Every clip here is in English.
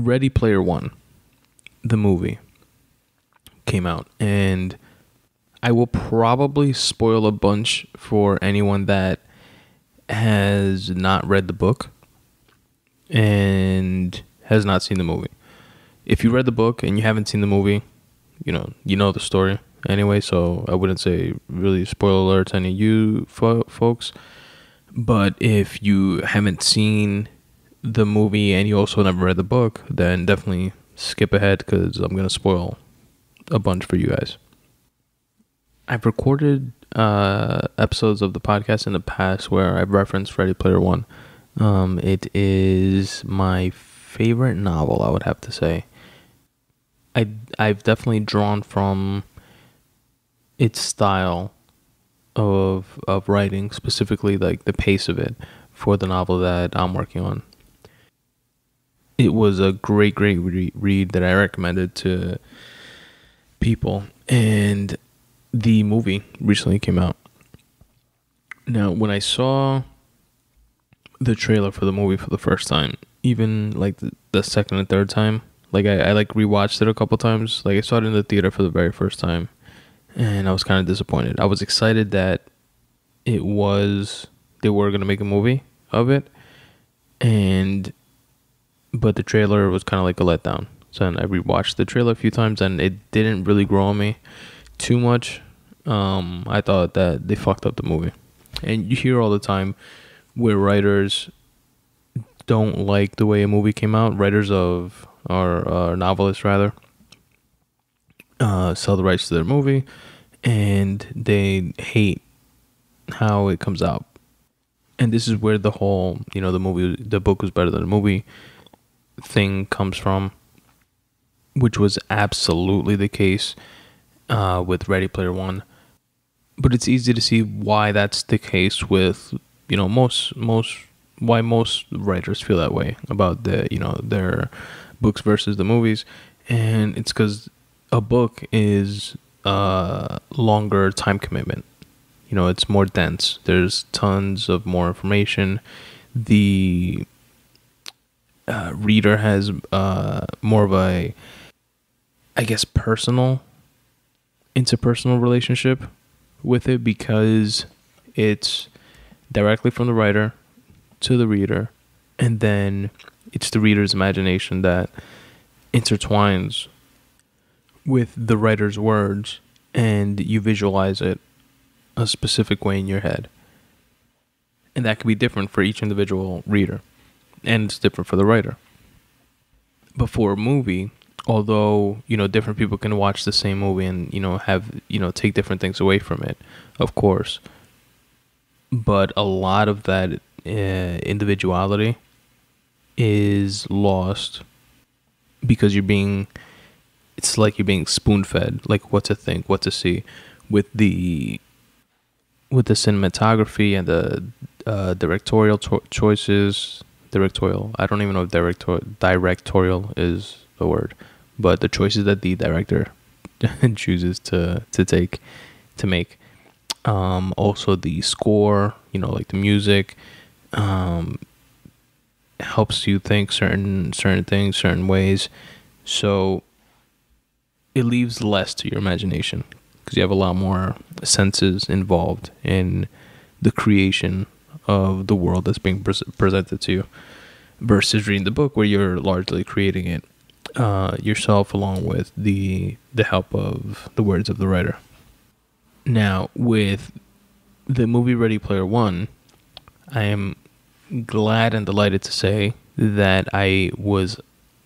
Ready Player One, the movie, came out, and I will probably spoil a bunch for anyone that has not read the book and has not seen the movie. If you read the book and you haven't seen the movie, you know the story anyway, so I wouldn't say really spoiler alert to any of you folks. But if you haven't seen the movie and you also never read the book, then definitely skip ahead because I'm going to spoil a bunch for you guys. I've recorded episodes of the podcast in the past where I've referenced Ready Player One. It is my favorite novel, I would have to say. I've definitely drawn from its style of writing, specifically like the pace of it for the novel that I'm working on. It was a great read that I recommended to people, and the movie recently came out. Now, when I saw the trailer for the movie for the first time, even like the second and third time, like I like rewatched it a couple times. Like I saw it in the theater for the very first time, and I was kind of disappointed. I was excited that they were going to make a movie of it, but the trailer was kind of like a letdown. So I rewatched the trailer a few times, and it didn't really grow on me too much. I thought that they fucked up the movie. And you hear all the time where writers don't like the way a movie came out. Writers or novelists rather sell the rights to their movie, and they hate how it comes out. And this is where the whole, the book was better than the movie thing comes from, which was absolutely the case with Ready Player One. But it's easy to see why that's the case with, why most writers feel that way about their books versus the movies. And it's because a book is a longer time commitment. It's more dense. There's tons of more information. The reader has more of a, I guess, interpersonal relationship with it, because it's directly from the writer to the reader, and then it's the reader's imagination that intertwines with the writer's words, and you visualize it a specific way in your head. And that can be different for each individual reader, and it's different for the writer. But for a movie, although different people can watch the same movie and have take different things away from it, of course, but a lot of that individuality is lost because it's like you're being spoon-fed, like what to think, what to see, with the cinematography and the directorial choices. Directorial, I don't even know if directorial is the word, but the choices that the director chooses to make. Also the score, like the music, helps you think certain things, certain ways. So it leaves less to your imagination because you have a lot more senses involved in the creation of the world that's being presented to you, versus reading the book where you're largely creating it yourself, along with the help of the words of the writer. Now, with the movie Ready Player One, I am glad and delighted to say that I was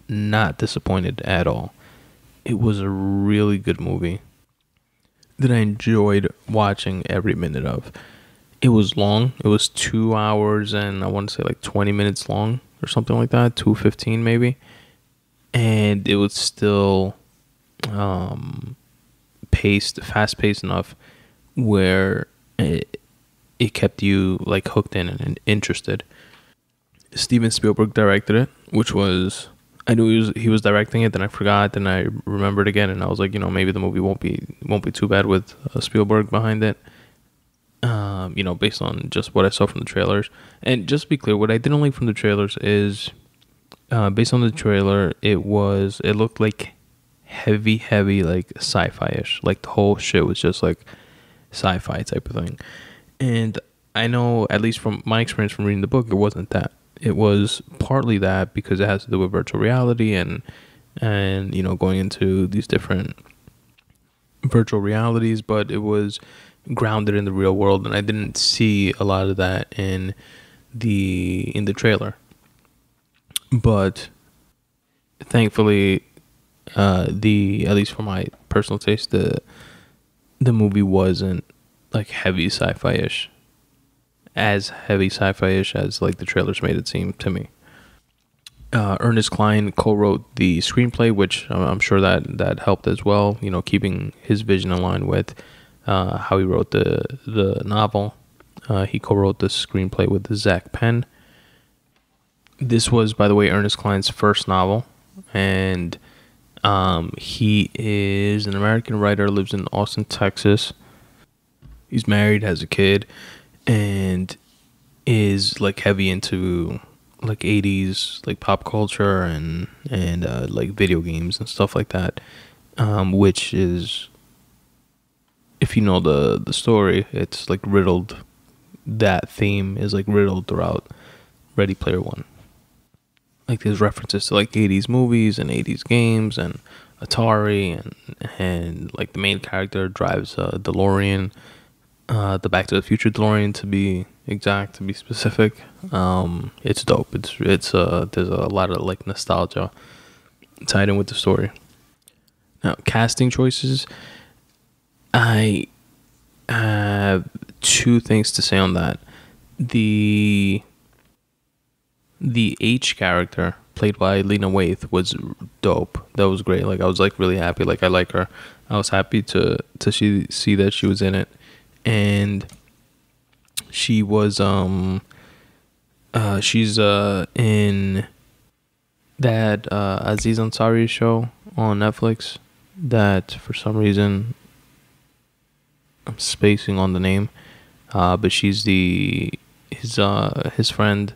not disappointed at all. It was a really good movie that I enjoyed watching every minute of. It was long. It was 2 hours and I want to say like 20 minutes long or something like that, 2:15 maybe. And it was still fast-paced enough where it kept you like hooked in and interested. Steven Spielberg directed it, which was, I knew he was directing it, then I forgot, then I remembered again, and I was like, maybe the movie won't be too bad with Spielberg behind it. Based on just what I saw from the trailers. And just to be clear, what I didn't like from the trailers is based on the trailer, it looked like heavy, like sci-fi-ish. Like the whole shit was just like sci-fi type of thing. And I know, at least from my experience from reading the book, it wasn't that. It was partly that because it has to do with virtual reality and going into these different virtual realities, but it was grounded in the real world, and I didn't see a lot of that in the trailer. But thankfully, at least for my personal taste, the movie wasn't like heavy sci-fi-ish, as heavy sci-fi-ish as like the trailers made it seem to me. Ernest Cline co-wrote the screenplay, which I'm sure that helped as well, keeping his vision in line with how he wrote the novel. He co-wrote the screenplay with Zach Penn. This was, by the way, Ernest Cline's first novel, and he is an American writer, lives in Austin, Texas. He's married, has a kid, and is like heavy into like 80s like pop culture and like video games and stuff like that, which is, if you know the story, it's like riddled. That theme is like riddled throughout Ready Player One. Like there's references to like 80s movies and 80s games and Atari, and like the main character drives a DeLorean, the Back to the Future DeLorean to be exact, to be specific. It's dope. It's there's a lot of like nostalgia tied in with the story. Now, casting choices, I have two things to say on that. The H character played by Lena Waithe was dope. That was great. Like I was like really happy. Like I like her. I was happy to see that she was in it, and she was she's in that Aziz Ansari show on Netflix that for some reason I'm spacing on the name, but she's his friend,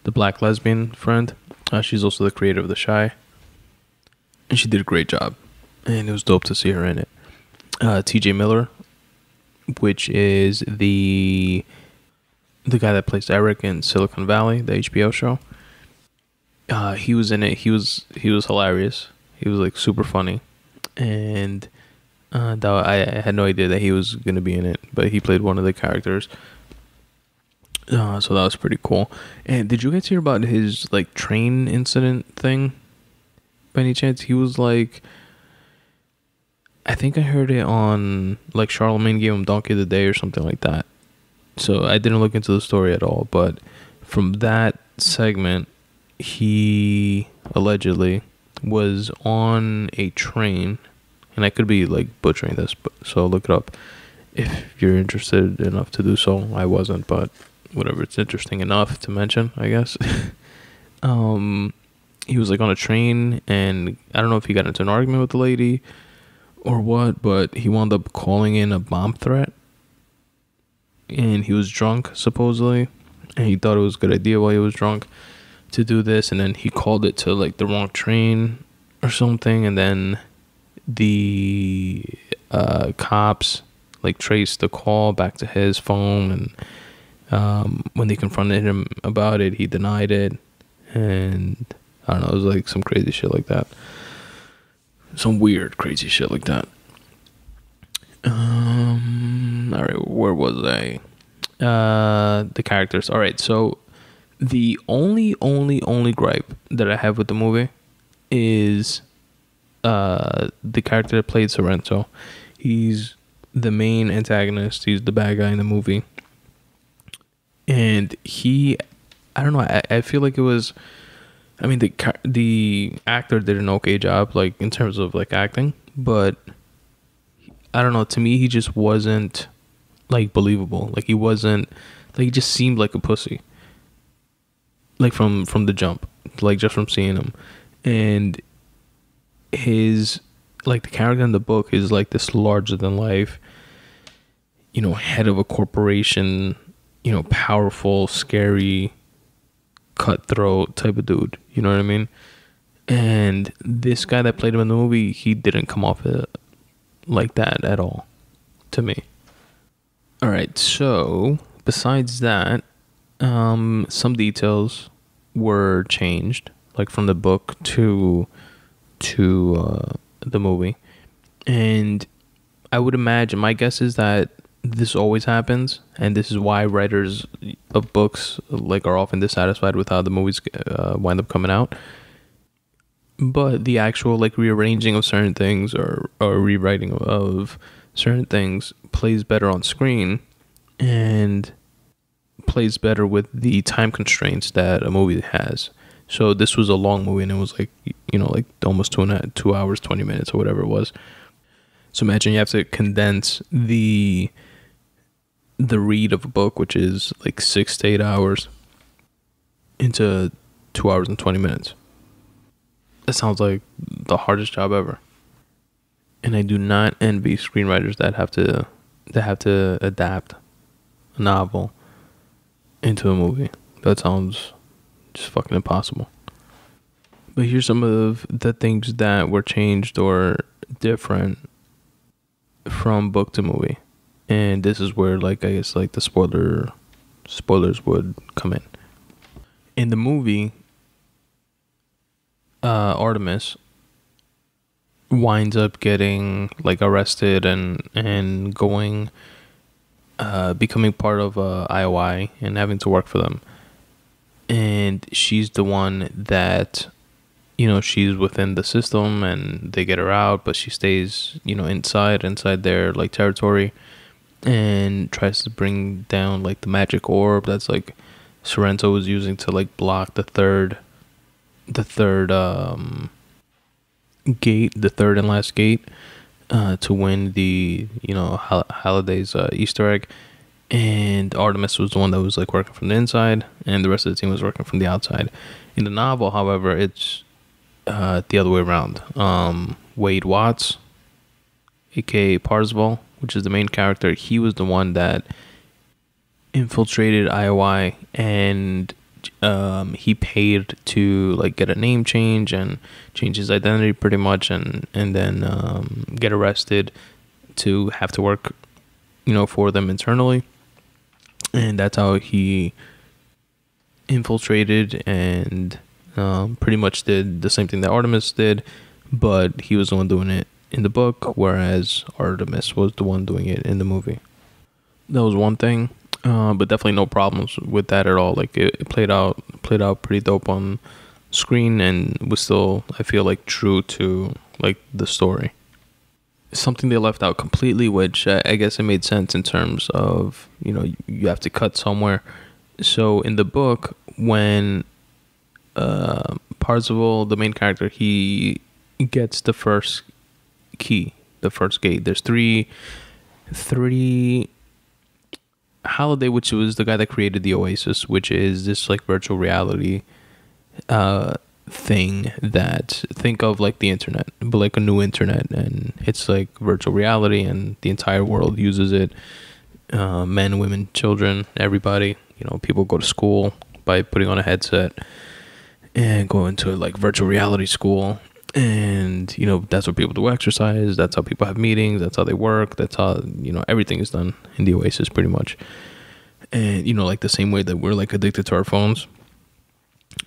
the black lesbian friend. She's also the creator of The Shy, and she did a great job, and it was dope to see her in it. TJ Miller, which is the guy that plays Eric in Silicon Valley, the HBO show. He was in it. He was hilarious. He was like super funny, and I had no idea that he was gonna be in it, but he played one of the characters. So that was pretty cool. And did you guys hear about his like train incident thing? By any chance? He was like, I think I heard it on like Charlemagne gave him Donkey of the Day or something like that. So I didn't look into the story at all, but from that segment, he allegedly was on a train, and I could be like butchering this, but so look it up if you're interested enough to do so. I wasn't, but whatever, it's interesting enough to mention, I guess. He was like on a train, and I don't know if he got into an argument with the lady or what, but he wound up calling in a bomb threat, and he was drunk supposedly, and he thought it was a good idea while he was drunk to do this, and then he called it to like the wrong train or something, and then the cops like traced the call back to his phone, and when they confronted him about it, he denied it, and I don't know, it was like some crazy shit like that. Some weird, crazy shit like that. Alright, where was I? The characters. Alright, so the only gripe that I have with the movie is the character that played Sorrento. He's the main antagonist. He's the bad guy in the movie. And I don't know, I feel like it was, I mean, the actor did an okay job, like, in terms of, like, acting, but, I don't know, to me, he just wasn't, like, believable. Like, he wasn't, like, he just seemed like a pussy. Like, from the jump, like, just from seeing him. And his, like, the character in the book is, like, this larger-than-life, head of a corporation, powerful, scary, cutthroat type of dude. You know what I mean? And this guy that played him in the movie, he didn't come off like that at all to me. All right, so besides that, some details were changed, like from the book to the movie. And I would imagine, my guess is that this always happens, and this is why writers of books like are often dissatisfied with how the movies wind up coming out. But the actual like rearranging of certain things or rewriting of certain things plays better on screen and plays better with the time constraints that a movie has. So this was a long movie, and it was like, you know, like almost 2 hours, 20 minutes or whatever it was. So imagine you have to condense the read of a book, which is like 6 to 8 hours, into 2 hours and 20 minutes. That sounds like the hardest job ever. And I do not envy screenwriters that have to adapt a novel into a movie. That sounds just fucking impossible. But here's some of the things that were changed or different from book to movie. And this is where, like, I guess, like, the spoilers would come in. In the movie, Artemis winds up getting, like, arrested and going, becoming part of IOI and having to work for them. And she's the one that, you know, she's within the system and they get her out, but she stays, you know, inside their, like, territory, and tries to bring down, like, the magic orb that's, like, Sorrento was using to, like, block the third gate, the third and last gate, to win the, you know, Halliday's Easter egg. And Artemis was the one that was, like, working from the inside, and the rest of the team was working from the outside. In the novel, however, it's the other way around. Wade Watts, aka Parzival, which is the main character, he was the one that infiltrated IOI, and he paid to, like, get a name change and change his identity pretty much, and then get arrested to have to work, you know, for them internally. And that's how he infiltrated and pretty much did the same thing that Artemis did, but he was the one doing it in the book, whereas Artemis was the one doing it in the movie. That was one thing, but definitely no problems with that at all. Like, it played out pretty dope on screen, and was still, I feel like, true to, like, the story. Something they left out completely, which I guess it made sense in terms of, you know, you have to cut somewhere. So in the book, when Parzival, the main character, he gets the first key, the first gate. There's three. Halliday, which was the guy that created the Oasis, which is this, like, virtual reality thing that, think of like the internet, but like a new internet, and it's like virtual reality, and the entire world uses it. Men, women, children, everybody, you know, people go to school by putting on a headset and go into, like, virtual reality school, and, you know, that's where people do exercise, that's how people have meetings, that's how they work, that's how, you know, everything is done in the Oasis pretty much. And, you know, like the same way that we're, like, addicted to our phones.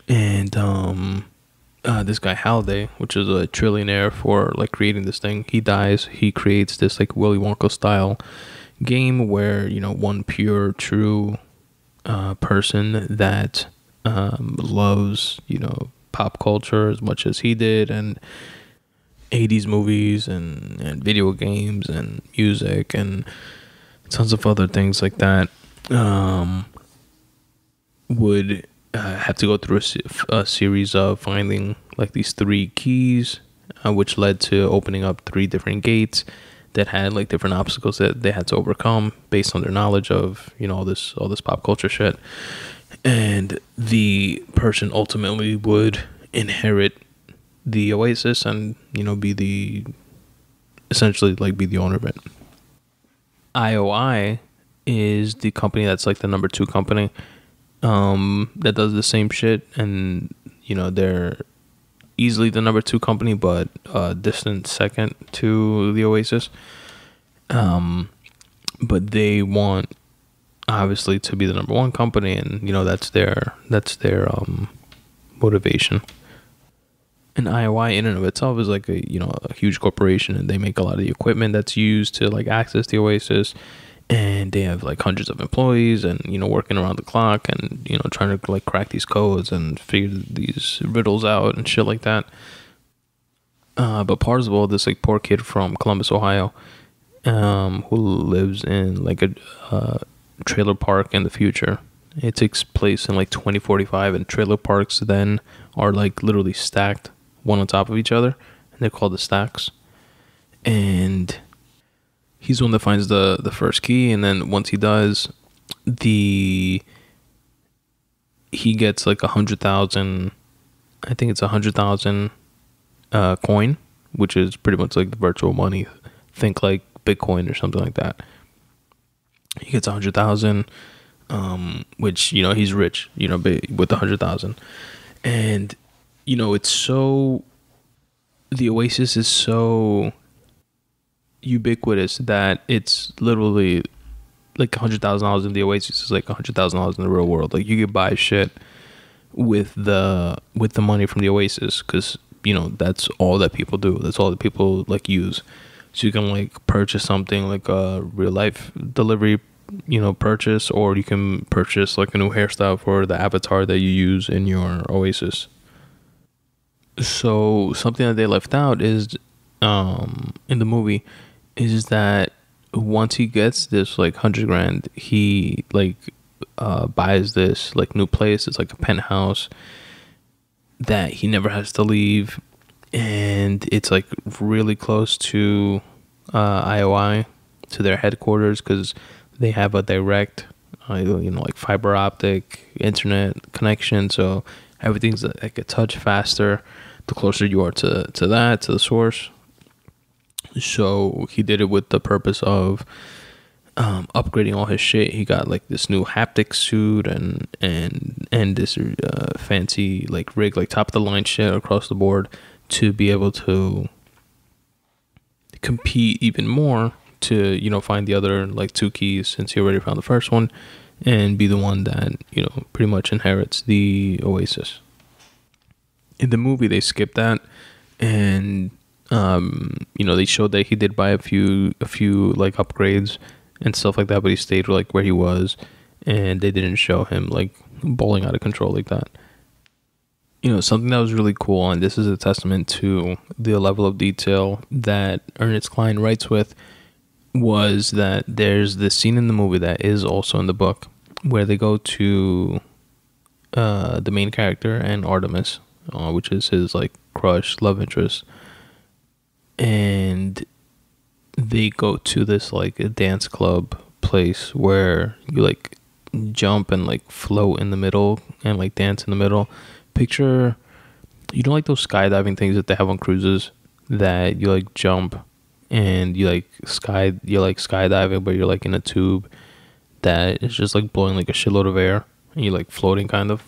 And this guy Halliday, which is a trillionaire for, like, creating this thing, he dies. He creates this, like, Willy Wonka style game where, you know, one pure true person that loves, you know, pop culture as much as he did, and 80s movies and video games and music and tons of other things like that, would have to go through a series of finding, like, these 3 keys, which led to opening up 3 different gates that had, like, different obstacles that they had to overcome based on their knowledge of, you know, all this pop culture shit. And the person ultimately would inherit the Oasis and, you know, essentially be the owner of it. IOI is the company that's, like, the number 2 company, that does the same shit, and they're easily the number 2 company, but distant second to the Oasis. But they want obviously to be the number 1 company, and that's their motivation. And IOI in and of itself is like a huge corporation, and they make a lot of the equipment that's used to like access the Oasis, and they have like hundreds of employees, and working around the clock, and trying to like crack these codes and figure these riddles out and shit like that. But Parzival, this like poor kid from Columbus, Ohio, who lives in like a trailer park in the future. It takes place in like 2045, and trailer parks then are like literally stacked one on top of each other, and they're called the stacks. And he's the one that finds the first key, and then once he does, he gets like 100,000. I think it's 100,000 coin, which is pretty much like the virtual money. Think like Bitcoin or something like that. He gets 100,000, which he's rich, with 100,000, and it's so, the Oasis is so ubiquitous that it's literally like $100,000 in the Oasis is like $100,000 in the real world. Like you could buy shit with the money from the Oasis, because that's all that people do. That's all that people like use. So you can like purchase something like a real life delivery purchase, or you can purchase like a new hairstyle for the avatar that you use in your Oasis. So something that they left out is in the movie is that once he gets this like 100 grand, he like buys this like new place. It's like a penthouse that he never has to leave, and it's like really close to IOI, to their headquarters, because they have a direct like fiber optic internet connection, so everything's like a touch faster the closer you are to the source. So he did it with the purpose of upgrading all his shit. He got like this new haptic suit and this fancy like rig, like top of the line shit across the board, to be able to compete even more, to find the other like 2 keys, since he already found the first one, and be the one that pretty much inherits the Oasis. In the movie they skipped that, and they showed that he did buy a few like upgrades and stuff like that, but he stayed like where he was, and they didn't show him like bowling out of control like that. Something that was really cool, and this is a testament to the level of detail that Ernest Cline writes with, was that there's this scene in the movie that is also in the book, where they go to the main character and Artemis, which is his like crush, love interest, and they go to this like a dance club place where you like jump and like float in the middle and like dance in the middle. Picture, like those skydiving things that they have on cruises, that you like jump and you're like skydiving, but you're like in a tube that is just like blowing like a shitload of air, and you're like floating kind of.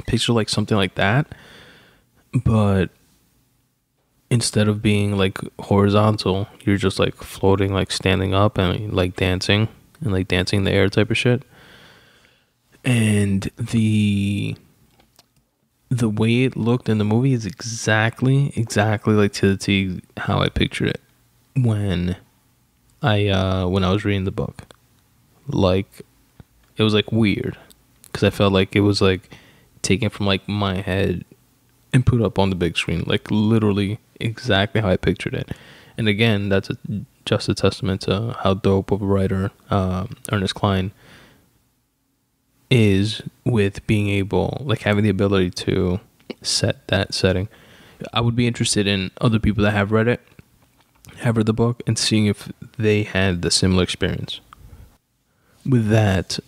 Picture like something like that, but instead of being like horizontal, you're just like floating, like standing up and like dancing in the air type of shit. And the way it looked in the movie is exactly like to the T how I pictured it when I was reading the book. Like, it was like weird, because I felt like it was like taken from like my head and put up on the big screen, like literally exactly how I pictured it. And again, that's just a testament to how dope of a writer Ernest Cline is, with being able, like having the ability to set that setting. I would be interested in other people that have read the book, and seeing if they had the similar experience with that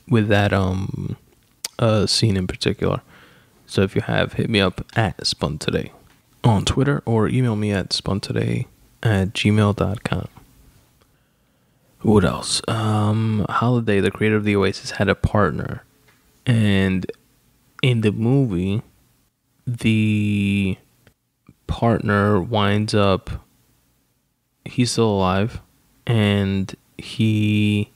scene in particular. So if you have, hit me up at Spun Today on Twitter, or email me at spuntoday@gmail.com. What else? Holiday, the creator of the Oasis, had a partner And in the movie, the partner winds up, he's still alive, and he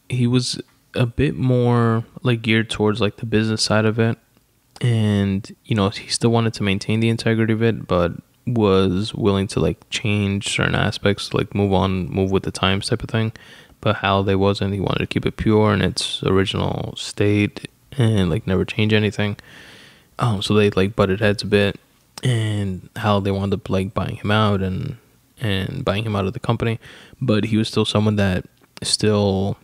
was a bit more like geared towards like the business side of it, and he still wanted to maintain the integrity of it, but was willing to like change certain aspects, like move with the times type of thing. But Halliday wasn't. He wanted to keep it pure in its original state and like never change anything. So they like butted heads a bit, and Halliday wound up like buying him out and buying him out of the company. But he was still someone that still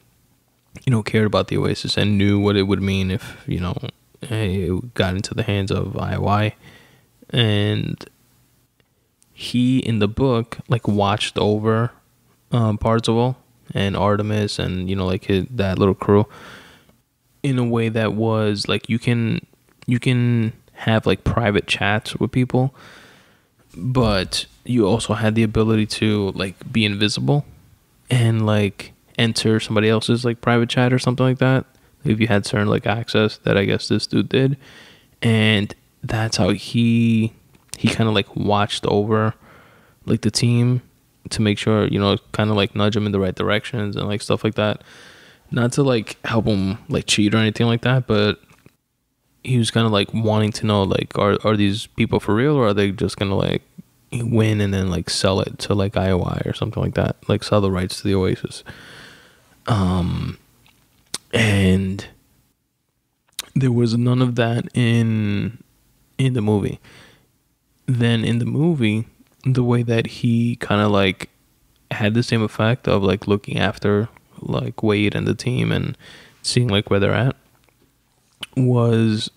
cared about the Oasis and knew what it would mean if it got into the hands of IOI. And he in the book like watched over Parzival and Artemis and that little crew in a way that was like you can have like private chats with people, but you also had the ability to like be invisible and like enter somebody else's like private chat or something like that if you had certain like access that I guess this dude did. And that's how he kind of like watched over like the team to make sure kind of like nudge them in the right directions and like stuff like that, not to like help them like cheat or anything like that, but he was kind of like wanting to know like are these people for real, or are they just gonna like win and then like sell it to like IOI or something like that, like sell the rights to the Oasis. And there was none of that in the movie. Then in the movie, the way that he kind of like had the same effect of like looking after like Wade and the team and seeing like where they're at was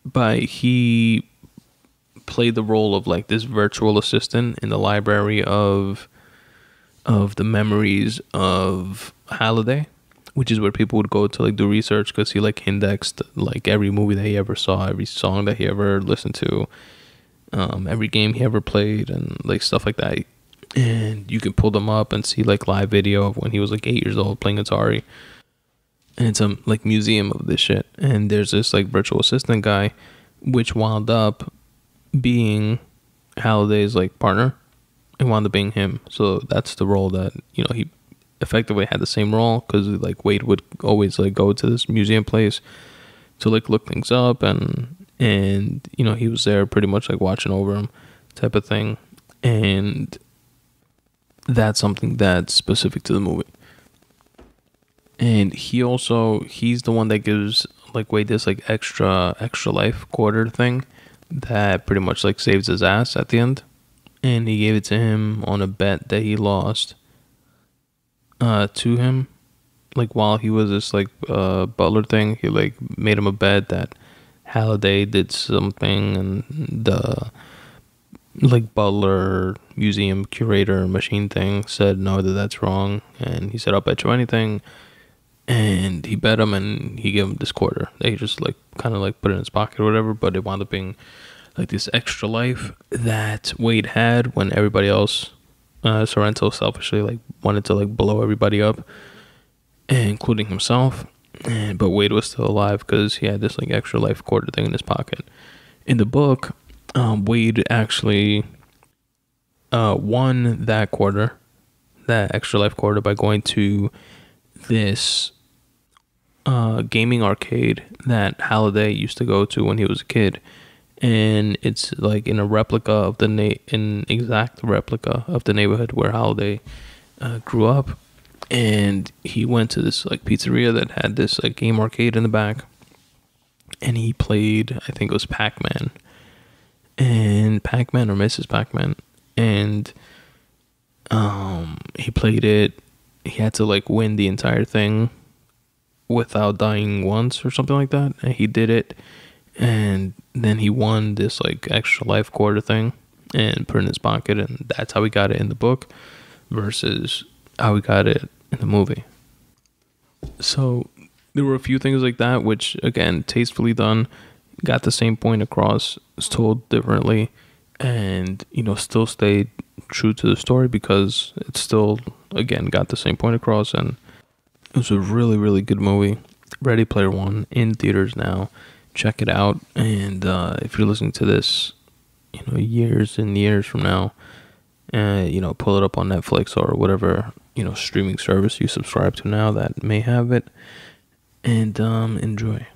by he played the role of like this virtual assistant in the library of the memories of Halliday, which is where people would go to like do research, because he like indexed like every movie that he ever saw, every song that he ever listened to, every game he ever played, and like stuff like that. And you can pull them up and see like live video of when he was like 8 years old playing Atari. And it's a like museum of this shit. And there's this like virtual assistant guy, which wound up being Halliday's like partner. It wound up being him. So that's the role that he effectively had the same role, because like Wade would always like go to this museum place to like look things up, and he was there pretty much like watching over him type of thing. And that's something that's specific to the movie. And he's the one that gives like Wade this like extra life quarter thing that pretty much like saves his ass at the end. And he gave it to him on a bet that he lost to him, like while he was this like butler thing. He like made him a bet that Halliday did something, and the like butler museum curator machine thing said no, that's wrong. And he said, I'll bet you anything. And he bet him, and he gave him this quarter. They just like kind of like put it in his pocket or whatever, but it wound up being like this extra life that Wade had when everybody else, Sorrento selfishly like wanted to like blow everybody up, including himself. But Wade was still alive because he had this like extra life quarter thing in his pocket. In the book, Wade actually won that quarter, that extra life quarter, by going to this gaming arcade that Halliday used to go to when he was a kid. And it's like in a replica of an exact replica of the neighborhood where Halliday grew up. And he went to this like pizzeria that had this like game arcade in the back, and he played, I think it was Pac-Man or Mrs. Pac-Man, and he played it. He had to like win the entire thing without dying once or something like that, and he did it. And then he won this like extra life quarter thing and put it in his pocket, and that's how he got it in the book versus how he got it in the movie. So there were a few things like that, which again, tastefully done, got the same point across, was told differently, and still stayed true to the story because it still again got the same point across. And it was a really, really good movie. Ready Player One in theaters now. Check it out. And if you're listening to this, years and years from now, pull it up on Netflix or whatever, streaming service you subscribe to now that may have it, and enjoy.